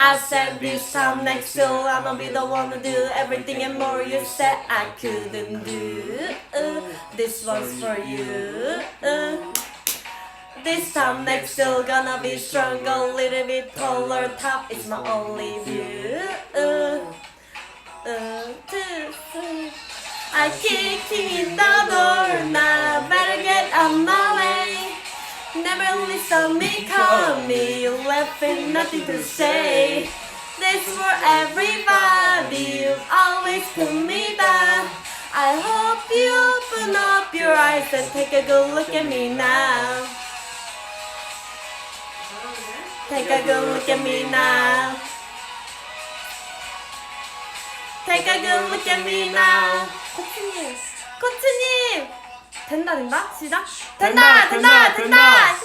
I said this time next year I'ma be the one to do everything and more you said I couldn't do. This one's for you. This time next year gonna be strong, a little bit taller, top is my only view. I kicking in the door, now better get on my way. Never listen me, call me, you left with nothing to say. This for everybody, you always put me down. I hope you open up your eyes and take a good look at me now. Take a good look at me now. Take a good look at me now. 코치님, 코치님. 된다. 시작. 된다.